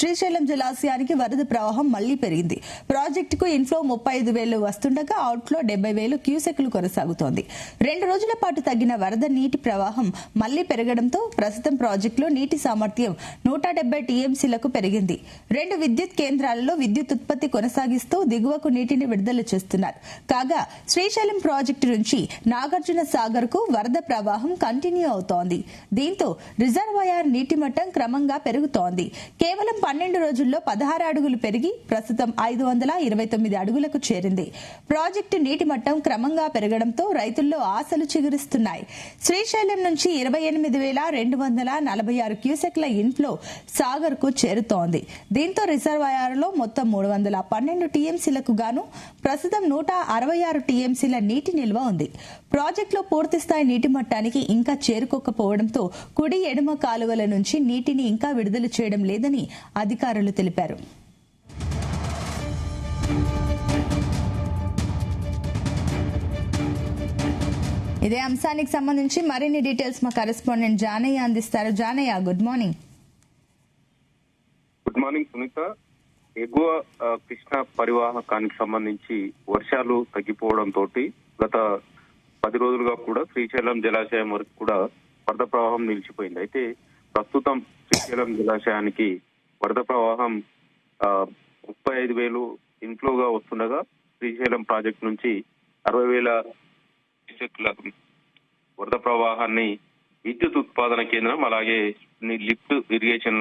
శ్రీశైలం జలాశయానికి వరద ప్రవాహం మళ్లీ పెరిగింది. ప్రాజెక్టుకు ఇన్ఫ్లో 35,000 వస్తుండగా అవుట్ఫ్లో 70,000 క్యూసెక్లు కొనసాగుతోంది. 2 రోజుల పాటు తగ్గిన వరద నీటి ప్రవాహం మళ్లీ పెరగడంతో ప్రస్తుతం ప్రాజెక్టులో నీటి సామర్థ్యం 170 టీఎంసీలకు పెరిగింది. 2 విద్యుత్ కేంద్రాలలో విద్యుత్ ఉత్పత్తి కొనసాగిస్తూ దిగువకు నీటిని విడుదల చేస్తున్నారు. కాగా శ్రీశైలం ప్రాజెక్టు నుంచి నాగార్జున సాగర్ కు వరద ప్రవాహం కంటిన్యూ అవుతోంది. దీంతో రిజర్వాయర్ నీటి మట్టం క్రమంగా పెరుగుతోంది. కేవలం 12 రోజుల్లో 16 అడుగులు పెరిగి ప్రస్తుతం 529 అడుగులకు చేరింది. ప్రాజెక్టు నీటి మట్టం క్రమంగా పెరగడంతో రైతుల్లో ఆశలు చిగురిస్తున్నాయి. శ్రీశైలం నుంచి 28,246 క్యూసెక్ల ఇన్ఫ్లో సాగర్ కు చేరుతోంది. దీంతో రిజర్వాయర్లో మొత్తం 312 టీఎంసీలకు గాను ప్రస్తుతం 166 టీఎంసీల నీటి నిల్వ ఉంది. ప్రాజెక్టులో పూర్తిస్థాయి నీటి మట్టానికి ఇంకా చేరుకోకపోవడంతో కుడి ఎడమ కాలువల నుంచి నీటిని ఇంకా విడుదల చేయడం లేదని అధికారులు తెలిపారు. ఇదే అంశానికి సంబంధించి మరిన్ని డీటెయిల్స్ మా కరెస్పాండెంట్ జానయ్య అందిస్తారు. Janaiah, good morning. Good morning Sunitha. ఎగువ కృష్ణా పరివాహకానికి సంబంధించి వర్షాలు తగ్గిపోవడంతో గత 10 రోజులుగా కూడా శ్రీశైలం జలాశయం వరకు కూడా వరద ప్రవాహం నిలిచిపోయింది. అయితే ప్రస్తుతం శ్రీశైలం జలాశయానికి వరద ప్రవాహం 35,000 ఇన్ఫ్లోగా వస్తుండగా శ్రీశైలం ప్రాజెక్టు నుంచి 60,000 క్యూసెక్ల వరద ప్రవాహాన్ని విద్యుత్ ఉత్పాదన కేంద్రం అలాగే లిఫ్ట్ ఇరిగేషన్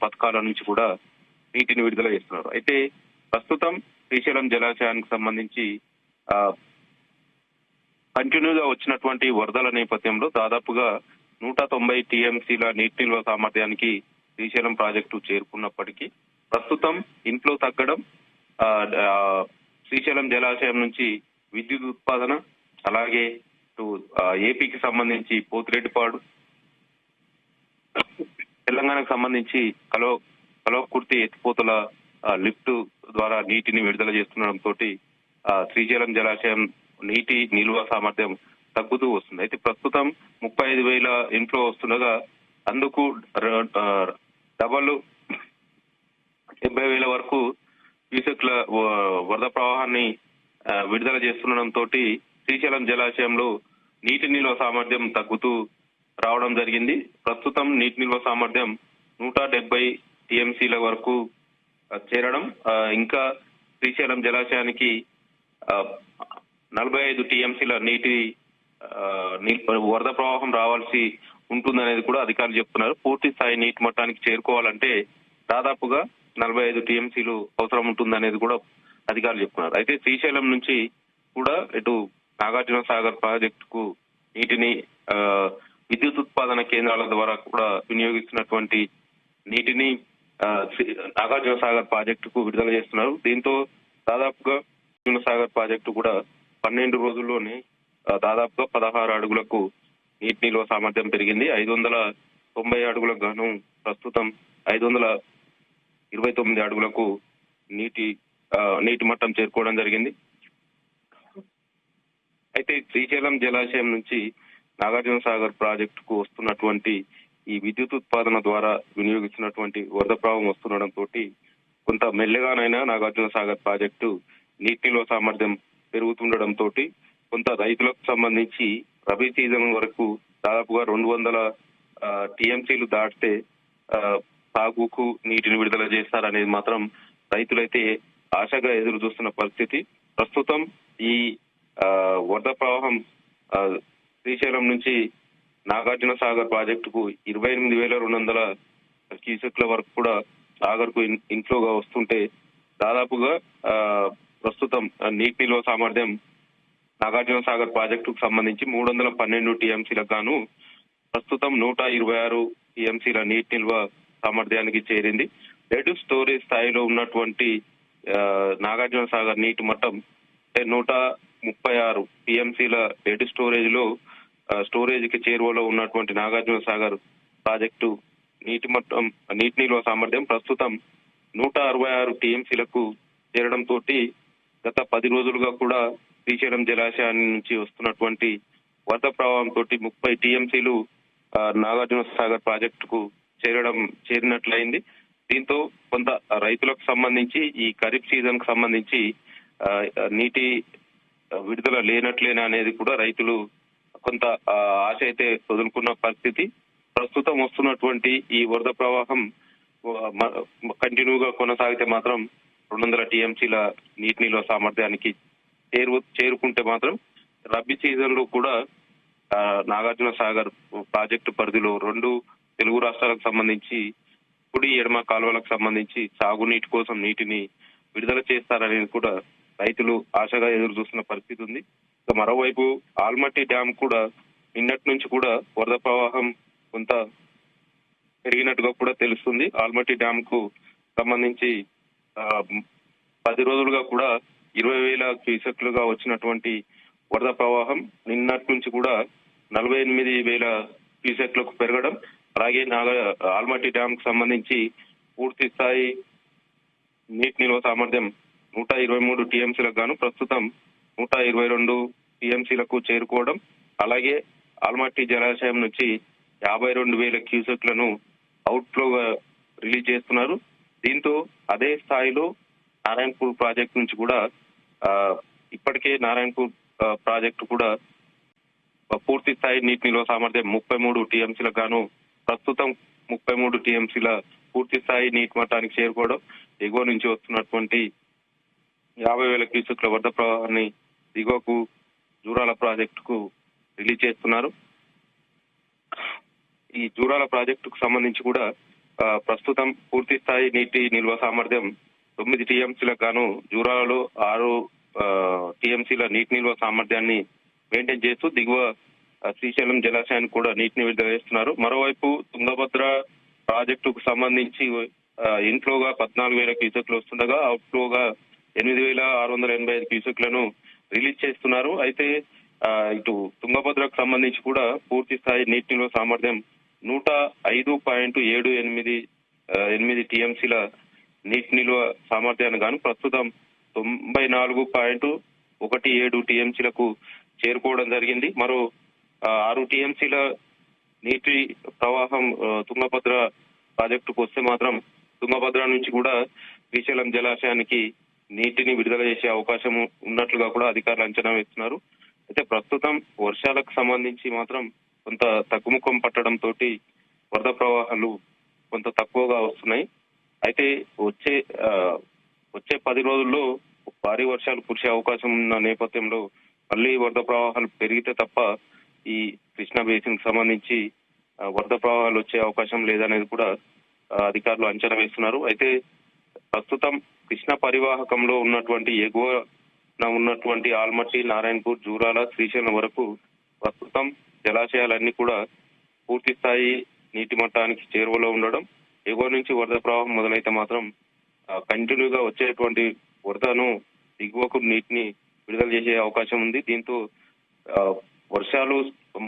పథకాల నుంచి కూడా నీటిని విడుదల చేస్తున్నారు. అయితే ప్రస్తుతం శ్రీశైలం జలాశయానికి సంబంధించి కంటిన్యూగా వచ్చినటువంటి వరదల నేపథ్యంలో దాదాపుగా 190 టీఎంసీల నీటి నిల్వ సామర్థ్యానికి శ్రీశైలం ప్రాజెక్టు చేరుకున్నప్పటికీ ప్రస్తుతం ఇన్ఫ్లో తగ్గడం, శ్రీశైలం జలాశయం నుంచి విద్యుత్ ఉత్పాదన అలాగే ఏపీకి సంబంధించి పోతిరెడ్డిపాడు, తెలంగాణకు సంబంధించి కల్వకుర్తి ఎత్తిపోతల లిఫ్ట్ ద్వారా నీటిని విడుదల చేస్తుండటంతో శ్రీశైలం జలాశయం నీటి నిల్వ సామర్థ్యం తగ్గుతూ వస్తుంది. అయితే ప్రస్తుతం 35,000 ఇన్ఫ్లో వస్తుండగా అందుకు డబల్ 70,000 వరకు క్యూసెక్ల వరద ప్రవాహాన్ని విడుదల చేస్తుండటంతో శ్రీశైలం జలాశయంలో నీటి నిల్వ సామర్థ్యం తగ్గుతూ రావడం జరిగింది. ప్రస్తుతం నీటి నిల్వ సామర్థ్యం 170 టీఎంసీల వరకు చేరడం, ఇంకా శ్రీశైలం జలాశయానికి 45 టీఎంసీల నీటి వరద ప్రవాహం రావాల్సి ఉంటుందనేది కూడా అధికారులు చెప్తున్నారు. పూర్తి స్థాయి నీటి మట్టానికి చేరుకోవాలంటే దాదాపుగా 45 టీఎంసీలు అవసరం ఉంటుందనేది కూడా అధికారులు చెప్తున్నారు. అయితే శ్రీశైలం నుంచి కూడా ఇటు నాగార్జున సాగర్ ప్రాజెక్టుకు నీటిని విద్యుత్ ఉత్పాదన కేంద్రాల ద్వారా కూడా వినియోగిస్తున్నటువంటి నీటిని నాగార్జున సాగర్ ప్రాజెక్టుకు విడుదల చేస్తున్నారు. దీంతో దాదాపుగా నాగార్జున సాగర్ ప్రాజెక్టు కూడా 12 రోజుల్లోనే దాదాపుగా 16 అడుగులకు నీటి నిల్వ సామర్థ్యం పెరిగింది. 590 అడుగులకు గాను ప్రస్తుతం 529 అడుగులకు నీటి మట్టం చేరుకోవడం జరిగింది. అయితే శ్రీశైలం జలాశయం నుంచి నాగార్జున సాగర్ ప్రాజెక్టుకు వస్తున్నటువంటి ఈ విద్యుత్ ఉత్పాదన ద్వారా వినియోగిస్తున్నటువంటి వరద ప్రవాహం వస్తుండటంతో కొంత మెల్లగానైనా నాగార్జున సాగర్ ప్రాజెక్టు నీటి నిల్వ సామర్థ్యం పెరుగుతుండటంతో కొంత రైతులకు సంబంధించి రబీ సీజన్ వరకు దాదాపుగా 200 టీఎంసీలు దాటితే సాగుకు నీటిని విడుదల చేస్తారనేది మాత్రం రైతులైతే ఆశగా ఎదురు చూస్తున్న పరిస్థితి. ప్రస్తుతం ఈ వరద ప్రవాహం శ్రీశైలం నుంచి నాగార్జున సాగర్ ప్రాజెక్టుకు 28,200 క్యూసెక్ల వరకు కూడా సాగర్ కు ఇన్ఫ్లోగా వస్తుంటే దాదాపుగా ప్రస్తుతం నీటి నిల్వ సామర్థ్యం నాగార్జున సాగర్ ప్రాజెక్టుకు సంబంధించి 312 టీఎంసీలకు గాను ప్రస్తుతం 126 టీఎంసీల నీటి నిల్వ సామర్థ్యానికి చేరింది. డెడ్ స్టోరేజ్ స్థాయిలో ఉన్నటువంటి నాగార్జున సాగర్ నీటి మట్టం 136 టీఎంసీల డెడ్ స్టోరేజ్ కి చేరువలో ఉన్నటువంటి నాగార్జున సాగర్ ప్రాజెక్టు నీటి నిల్వ సామర్థ్యం ప్రస్తుతం 166 టీఎంసీలకు చేరడంతో గత 10 రోజులుగా కూడా శ్రీశైలం జలాశయాన్ని నుంచి వస్తున్నటువంటి వరద ప్రవాహంతో 30 టీఎంసీలు నాగార్జున సాగర్ ప్రాజెక్టుకు చేరినట్లయింది. దీంతో కొంత రైతులకు సంబంధించి ఈ ఖరీఫ్ సీజన్ కు సంబంధించి నీటి విడుదల లేనట్లేనా అనేది కూడా రైతులు కొంత ఆశ అయితే వదులుకున్న పరిస్థితి. ప్రస్తుతం వస్తున్నటువంటి ఈ వరద ప్రవాహం కంటిన్యూగా కొనసాగితే మాత్రం 200 టీఎంసీల నీటి నిల్వ సామర్థ్యానికి చేరుకుంటే మాత్రం రబీ సీజన్ లో కూడా నాగార్జున సాగర్ ప్రాజెక్టు పరిధిలో 2 తెలుగు రాష్ట్రాలకు సంబంధించి కుడి ఎడమ కాలువలకు సంబంధించి సాగునీటి కోసం నీటిని విడుదల చేస్తారనేది కూడా రైతులు ఆశగా ఎదురు చూస్తున్న పరిస్థితి ఉంది. ఇక మరోవైపు ఆల్మట్టి డ్యామ్ కూడా నిన్నటి నుంచి కూడా వరద ప్రవాహం కొంత పెరిగినట్టుగా కూడా తెలుస్తుంది. ఆల్మట్టి డ్యామ్ కు సంబంధించి 10 రోజులుగా కూడా 20,000 క్యూసెక్లుగా వచ్చినటువంటి వరద ప్రవాహం నిన్నటి నుంచి కూడా 48,000 క్యూసెక్లకు పెరగడం, అలాగే ఆల్మట్టి డ్యామ్ కు సంబంధించి పూర్తి స్థాయి నీటి నిల్వ సామర్థ్యం 123 టీఎంసీలకు గాను ప్రస్తుతం 122 టీఎంసీలకు చేరుకోవడం, అలాగే ఆల్మట్టి జలాశయం నుంచి 52,000 క్యూసెక్లను అవుట్ఫ్లోగా రిలీజ్ చేస్తున్నారు. దీంతో అదే స్థాయిలో నారాయణపూర్ ప్రాజెక్టు నుంచి కూడా ఇప్పటికే నారాయణపూర్ ప్రాజెక్టు కూడా పూర్తి స్థాయి నీటి నిల్వ సామర్థ్యం 33 టీఎంసీలకు గాను ప్రస్తుతం 33 టీఎంసీల పూర్తి స్థాయి నీటి మట్టానికి చేరుకోవడం, ఎగువ నుంచి వస్తున్నటువంటి 50,000 క్యూసెక్ల వరద ప్రవాహాన్ని దిగువకు జూరాల ప్రాజెక్టుకు రిలీజ్ చేస్తున్నారు. ఈ జూరాల ప్రాజెక్టుకు సంబంధించి కూడా ప్రస్తుతం పూర్తి స్థాయి నీటి నిల్వ సామర్థ్యం 9 టీఎంసీలకు గాను జూరాలలో 6 టీఎంసీల నీటి నిల్వ సామర్థ్యాన్ని మెయింటైన్ చేస్తూ దిగువ శ్రీశైలం జలాశయానికి కూడా నీటిని విడుదల చేస్తున్నారు. మరోవైపు తుంగభద్ర ప్రాజెక్టుకు సంబంధించి ఇన్ఫ్లోగా 14,000 క్యూసెక్లు వస్తుండగా అవుట్ఫ్లోగా 8,685 క్యూసెక్లను రిలీజ్ చేస్తున్నారు. అయితే ఇటు తుంగభద్రకు సంబంధించి కూడా పూర్తి స్థాయి నీటి నిల్వ సామర్థ్యం 105.78 టీఎంసీల నీటి నిల్వ సామర్థ్యాన్ని గాను ప్రస్తుతం 94.17 టీఎంసీలకు చేరుకోవడం జరిగింది. మరో 6 టీఎంసీల నీటి ప్రవాహం తుంగభద్ర ప్రాజెక్టుకు వస్తే మాత్రం తుంగభద్ర నుంచి కూడా శ్రీశైలం జలాశయానికి నీటిని విడుదల చేసే అవకాశం ఉన్నట్లుగా కూడా అధికారులు అంచనా వేస్తున్నారు. అయితే ప్రస్తుతం వర్షాలకు సంబంధించి మాత్రం కొంత తగ్గుముఖం పట్టడంతో వరద ప్రవాహాలు కొంత తక్కువగా వస్తున్నాయి. అయితే వచ్చే 10 రోజుల్లో భారీ వర్షాలు కురిసే అవకాశం ఉన్న నేపథ్యంలో మళ్లీ వరద ప్రవాహాలు పెరిగితే తప్ప ఈ కృష్ణా బేసిన్ కు సంబంధించి వరద ప్రవాహాలు వచ్చే అవకాశం లేదనేది కూడా అధికారులు అంచనా వేస్తున్నారు. అయితే ప్రస్తుతం కృష్ణా పరివాహకంలో ఉన్నటువంటి ఎగువన ఉన్నటువంటి ఆల్మట్టి, నారాయణపూర్, జూరాల, శ్రీశైలం వరకు ప్రస్తుతం జలాశయాలన్నీ కూడా పూర్తి స్థాయి నీటి మట్టానికి చేరువలో ఉండడం, ఎగువ నుంచి వరద ప్రవాహం మొదలైతే మాత్రం కంటిన్యూగా వచ్చేటువంటి వరదను దిగువకు నీటిని విడుదల చేసే అవకాశం ఉంది. దీంతో వర్షాలు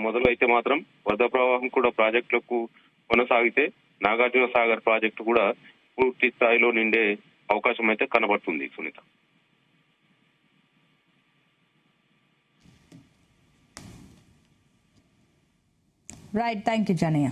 మొదలైతే మాత్రం వరద ప్రవాహం కూడా ప్రాజెక్టులకు కొనసాగితే నాగార్జున సాగర్ ప్రాజెక్టు కూడా పూర్తి స్థాయిలో నిండే అవకాశం అయితే కనబడుతుంది. Sunitha. Right, thank you Janaiah.